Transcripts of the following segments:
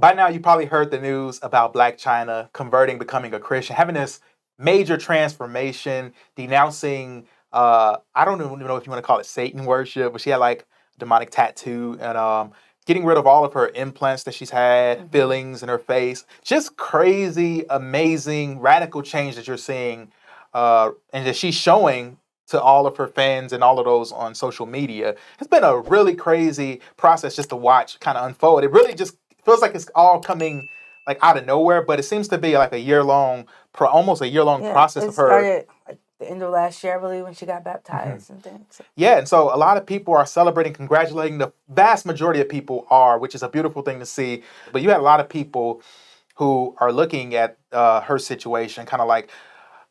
By now, you probably heard the news about Blac Chyna converting, becoming a Christian, having this major transformation, denouncing, I don't even know if you want to call it Satan worship, but she had like a demonic tattoo and getting rid of all of her implants that she's had, fillings in her face. Just crazy, amazing, radical change that you're seeing and that she's showing to all of her fans and all of those on social media. It's been a really crazy process just to watch kind of unfold. It really just feels like it's all coming like out of nowhere, but it seems to be like a year-long, almost a year-long process of her. It started at the end of last year, I believe, when she got baptized and things. Yeah, and so a lot of people are celebrating, congratulating. The vast majority of people are, which is a beautiful thing to see. But you had a lot of people who are looking at her situation, kind of like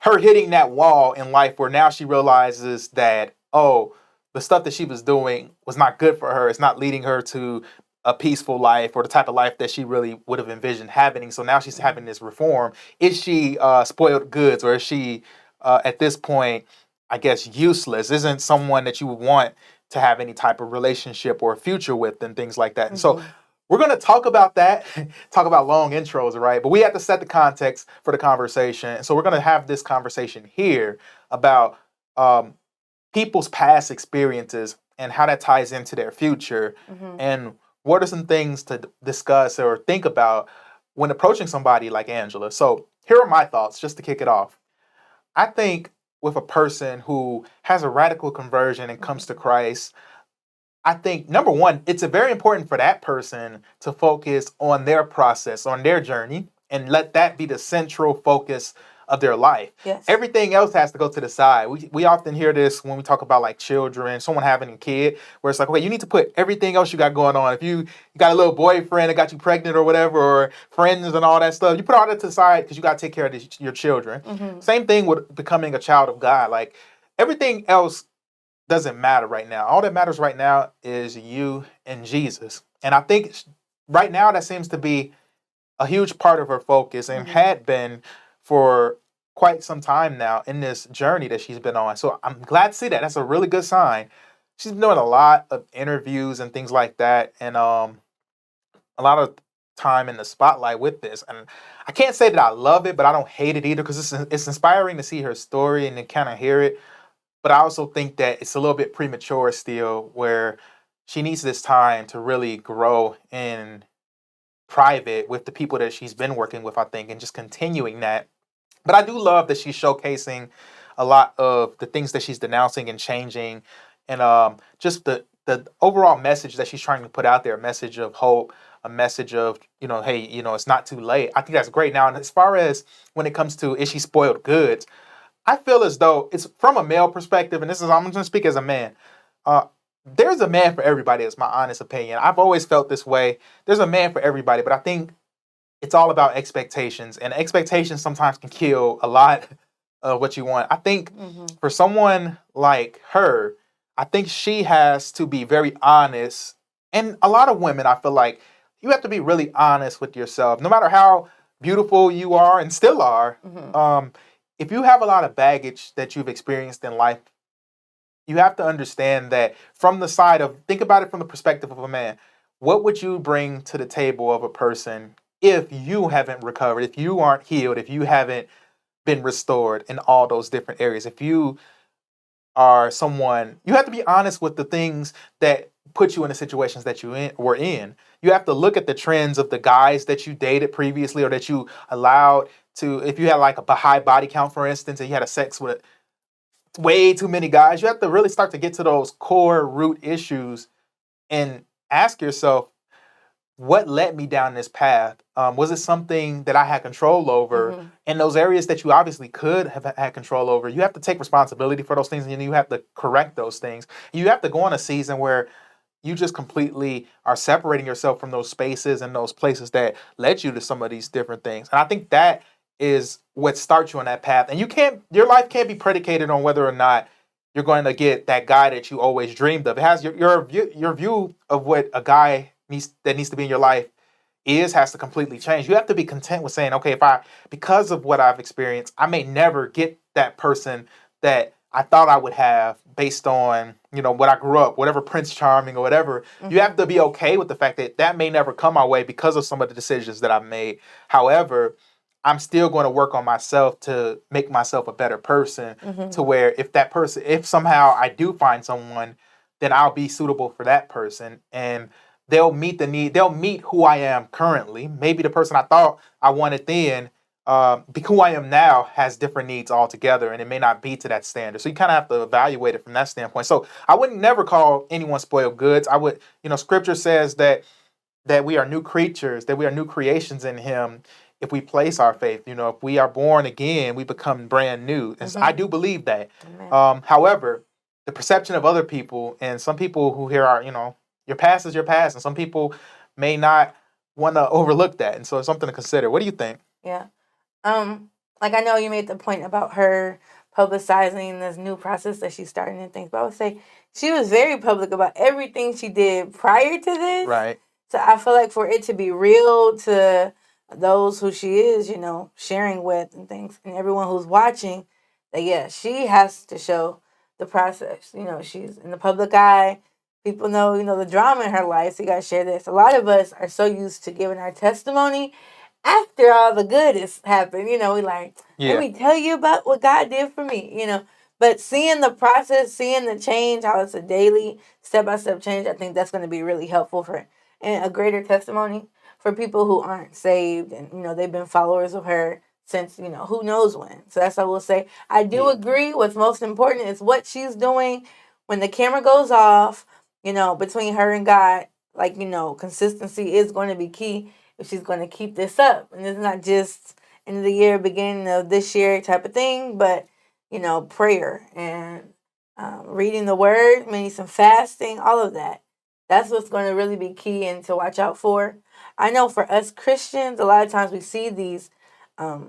her hitting that wall in life where now she realizes that, oh, the stuff that she was doing was not good for her. It's not leading her to a peaceful life or the type of life that she really would have envisioned happening. So now she's having this reform. Is she spoiled goods, or is she at this point, I guess, useless? Isn't someone that you would want to have any type of relationship or future with and things like that? And so we're going to talk about that, talk about long intros, right? But we have to set the context for the conversation. And so we're going to have this conversation here about people's past experiences and how that ties into their future. And what are some things to discuss or think about when approaching somebody like Angela? So here are my thoughts just to kick it off. I think with a person who has a radical conversion and comes to Christ, I think, number one, it's very important for that person to focus on their process, on their journey, and let that be the central focus of their life. Yes. Everything else has to go to the side. We often hear this when we talk about like children, someone having a kid, where it's like, okay, you need to put everything else you got going on. If you got a little boyfriend that got you pregnant or whatever, or friends and all that stuff, you put all that to the side because you got to take care of your children. Same thing with becoming a child of God. Like everything else doesn't matter right now. All that matters right now is you and Jesus. And I think right now that seems to be a huge part of her focus and had been for quite some time now in this journey that she's been on. So I'm glad to see that. That's a really good sign. She's been doing a lot of interviews and things like that, and a lot of time in the spotlight with this. And I can't say that I love it, but I don't hate it either, because it's inspiring to see her story and to kind of hear it. But I also think that it's a little bit premature still, where she needs this time to really grow in private with the people that she's been working with, I think, and just continuing that. But I do love that she's showcasing a lot of the things that she's denouncing and changing, and just the overall message that she's trying to put out there, a message of hope, a message of, hey, it's not too late. I think that's great. Now, and as far as when it comes to, is she spoiled goods, I feel as though it's from a male perspective, and I'm going to speak as a man. There's a man for everybody, is my honest opinion. I've always felt this way. There's a man for everybody, but I think it's all about expectations, and expectations sometimes can kill a lot of what you want. I think for someone like her, I think she has to be very honest. And a lot of women, I feel like you have to be really honest with yourself, no matter how beautiful you are and still are. If you have a lot of baggage that you've experienced in life, you have to understand that from the side of, think about it from the perspective of a man. What would you bring to the table of a person if you haven't recovered, if you aren't healed, if you haven't been restored in all those different areas? If you are someone, you have to be honest with the things that put you in the situations that you were in. You have to look at the trends of the guys that you dated previously, or that you allowed to, if you had like a high body count, for instance, and you had a sex with way too many guys, you have to really start to get to those core root issues and ask yourself, what led me down this path? Was it something that I had control over? And those areas that you obviously could have had control over, you have to take responsibility for those things, and you have to correct those things. You have to go on a season where you just completely are separating yourself from those spaces and those places that led you to some of these different things. And I think that is what starts you on that path. And your life can't be predicated on whether or not you're going to get that guy that you always dreamed of. It has your view of what a guy needs to be in your life has to completely change. You have to be content with saying, okay, because of what I've experienced, I may never get that person that I thought I would have based on, what I grew up, whatever Prince Charming or whatever. You have to be okay with the fact that that may never come my way because of some of the decisions that I've made. However, I'm still going to work on myself to make myself a better person, to where if somehow I do find someone, then I'll be suitable for that person. And they'll meet the need. They'll meet who I am currently. Maybe the person I thought I wanted then, who I am now has different needs altogether, and it may not be to that standard. So you kind of have to evaluate it from that standpoint. So I would never call anyone spoiled goods. I would, Scripture says that we are new creatures, that we are new creations in Him. If we place our faith, if we are born again, we become brand new. And I do believe that. However, the perception of other people, and some people who hear our, your past is your past, and some people may not want to overlook that. And so it's something to consider. What do you think? Yeah. Like I know you made the point about her publicizing this new process that she's starting and things, but I would say she was very public about everything she did prior to this. Right. So I feel like for it to be real to those who she is, sharing with and things, and everyone who's watching, that yeah, she has to show the process. She's in the public eye. People know, the drama in her life, so you gotta share this. A lot of us are so used to giving our testimony after all the good has happened. We like, let me tell you about what God did for me, But seeing the process, seeing the change, how it's a daily, step-by-step change, I think that's going to be really helpful and a greater testimony for people who aren't saved and, they've been followers of her since, who knows when. So that's what I will say. I do agree what's most important is what she's doing when the camera goes off, between her and God. Like, consistency is going to be key if she's going to keep this up. And it's not just end of the year, beginning of this year type of thing, but, prayer and reading the word, maybe some fasting, all of that. That's what's going to really be key and to watch out for. I know for us Christians, a lot of times we see these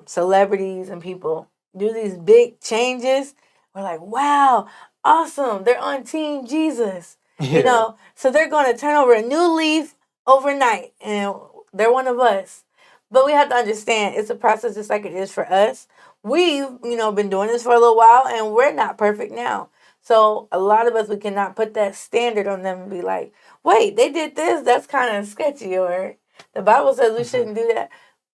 celebrities and people do these big changes. We're like, wow, awesome. They're on Team Jesus. So they're going to turn over a new leaf overnight. And they're one of us. But we have to understand it's a process just like it is for us. We've, been doing this for a little while and we're not perfect now. So a lot of us, we cannot put that standard on them and be like, wait, they did this. That's kind of sketchy. Or the Bible says we shouldn't do that.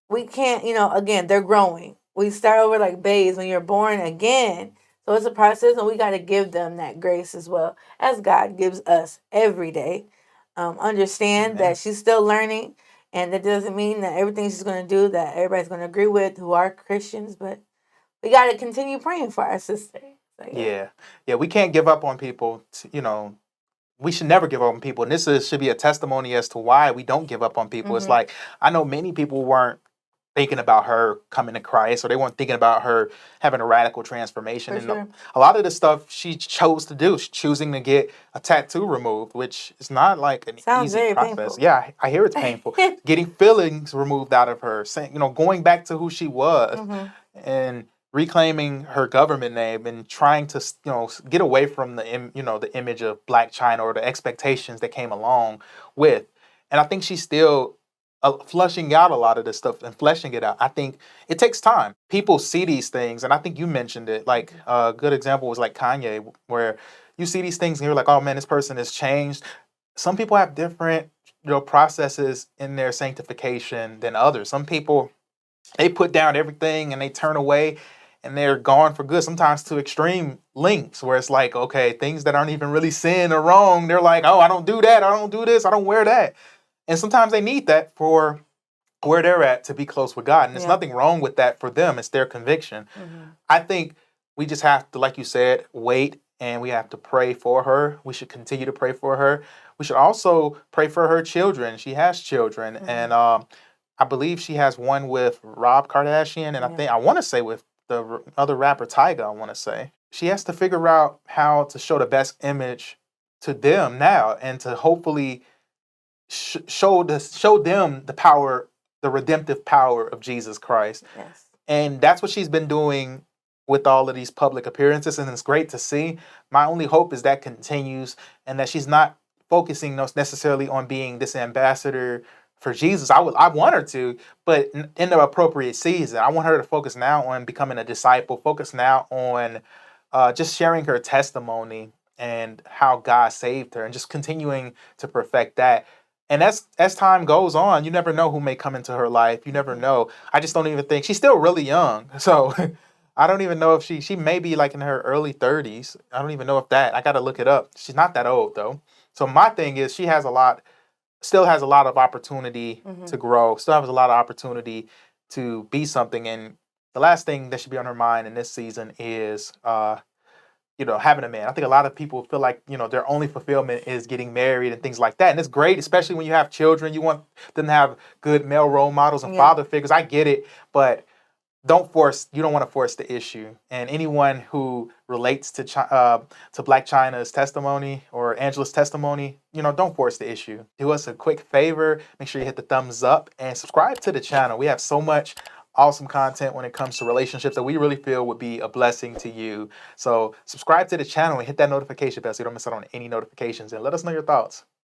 We can't, again, they're growing. We start over like babes when you're born again. So it's a process and we got to give them that grace as well as God gives us every day. Understand that she's still learning. And that doesn't mean that everything she's going to do that everybody's going to agree with who are Christians. But we got to continue praying for our sister. So, yeah. We can't give up on people. We should never give up on people. And this should be a testimony as to why we don't give up on people. It's like, I know many people weren't thinking about her coming to Christ, or they weren't thinking about her having a radical transformation. And a lot of the stuff she chose to do, she's choosing to get a tattoo removed, which is not like an easy process. Painful. Yeah, I hear it's painful. Getting feelings removed out of her, saying, going back to who she was and reclaiming her government name and trying to, get away from the image of Blac Chyna or the expectations that came along with. And I think she's still flushing out a lot of this stuff and fleshing it out. I think it takes time. People see these things, and I think you mentioned it. Like a good example was like Kanye, where you see these things and you're like, oh man, this person has changed. Some people have different processes in their sanctification than others. Some people, they put down everything and they turn away and they're gone for good, sometimes to extreme lengths where it's like, okay, things that aren't even really sin or wrong, they're like, oh, I don't do that, I don't do this, I don't wear that. And sometimes they need that for where they're at to be close with God. And there's nothing wrong with that for them. It's their conviction. I think we just have to, like you said, wait, and we have to pray for her. We should continue to pray for her. We should also pray for her children. She has children. And I believe she has one with Rob Kardashian. And I want to say with the other rapper Tyga, I want to say. She has to figure out how to show the best image to them now and to hopefully show them the power, the redemptive power of Jesus Christ. Yes. And that's what she's been doing with all of these public appearances, and it's great to see. My only hope is that continues and that she's not focusing necessarily on being this ambassador for Jesus. I want her to, but in the appropriate season. I want her to focus now on becoming a disciple, focus now on just sharing her testimony and how God saved her, and just continuing to perfect that. And as time goes on, you never know who may come into her life. You never know. I just don't even think she's still really young. So I don't even know if she may be like in her early 30s. I don't even know if that. I got to look it up. She's not that old though. So my thing is she has a lot, still has a lot of opportunity to grow, still has a lot of opportunity to be something. And the last thing that should be on her mind in this season is having a man. I think a lot of people feel like, their only fulfillment is getting married and things like that. And it's great, especially when you have children. You want them to have good male role models and father figures. I get it, but you don't want to force the issue. And anyone who relates to Blac Chyna's testimony or Angela's testimony, don't force the issue. Do us a quick favor. Make sure you hit the thumbs up and subscribe to the channel. We have so much awesome content when it comes to relationships that we really feel would be a blessing to you. So subscribe to the channel and hit that notification bell so you don't miss out on any notifications, and let us know your thoughts.